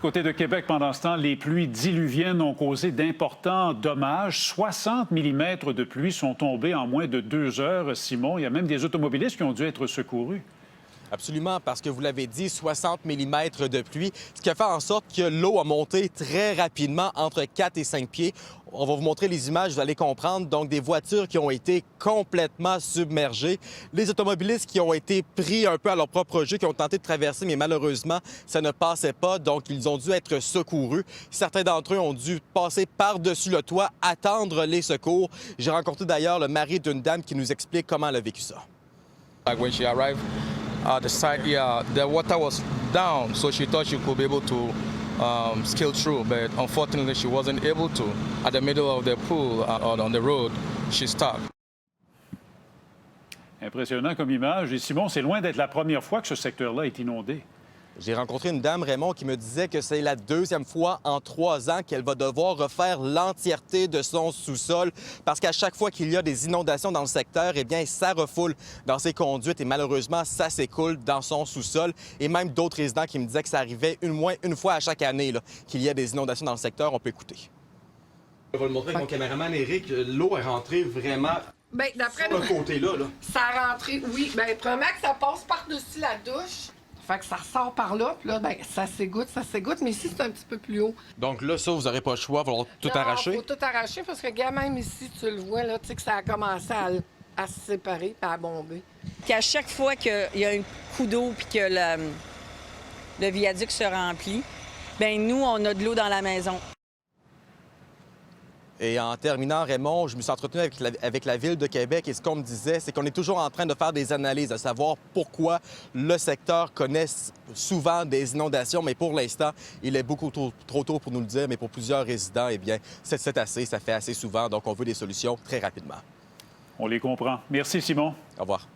côté de Québec, pendant ce temps, les pluies diluviennes ont causé d'importants dommages. 60 mm de pluie sont tombés en moins de 2 heures, Simon. Il y a même des automobilistes qui ont dû être secourus. Absolument, parce que vous l'avez dit, 60 mm de pluie, ce qui a fait en sorte que l'eau a monté très rapidement entre 4 et 5 pieds. On va vous montrer les images, vous allez comprendre. Donc, des voitures qui ont été complètement submergées. Les automobilistes qui ont été pris un peu à leur propre jeu, qui ont tenté de traverser, mais malheureusement, ça ne passait pas. Donc, ils ont dû être secourus. Certains d'entre eux ont dû passer par-dessus le toit, attendre les secours. J'ai rencontré d'ailleurs le mari d'une dame qui nous explique comment elle a vécu ça. The side, yeah, the water was down, so she thought she could be able to scale through, but unfortunately she wasn't able to. At the middle of the pool, on the road, she stuck. Impressionnant comme image. Et Simon, c'est loin d'être la première fois que ce secteur-là est inondé. J'ai rencontré une dame, Raymond, qui me disait que c'est la deuxième fois en 3 ans qu'elle va devoir refaire l'entièreté de son sous-sol parce qu'à chaque fois qu'il y a des inondations dans le secteur, eh bien, ça refoule dans ses conduites et malheureusement, ça s'écoule dans son sous-sol. Et même d'autres résidents qui me disaient que ça arrivait moins une fois à chaque année qu'il y a des inondations dans le secteur. On peut écouter. Je vais le montrer avec mon caméraman Éric. L'eau est rentrée vraiment d'après sur le côté-là. Ça a rentré, oui. Bien, premièrement que ça passe par-dessus la douche. Fait que ça ressort par là, puis là, bien, ça s'égoutte, mais ici, c'est un petit peu plus haut. Donc là, ça, vous n'aurez pas le choix, vous allez tout arracher? Il faut tout arracher parce que, gars, même ici, tu le vois, là, tu sais que ça a commencé à se séparer et à bomber. Qu'à chaque fois qu'il y a un coup d'eau puis que le viaduc se remplit, bien, nous, on a de l'eau dans la maison. Et en terminant, Raymond, je me suis entretenu avec la Ville de Québec et ce qu'on me disait, c'est qu'on est toujours en train de faire des analyses, à savoir pourquoi le secteur connaît souvent des inondations, mais pour l'instant, il est beaucoup trop tôt pour nous le dire, mais pour plusieurs résidents, eh bien, c'est assez, ça fait assez souvent, donc on veut des solutions très rapidement. On les comprend. Merci, Simon. Au revoir.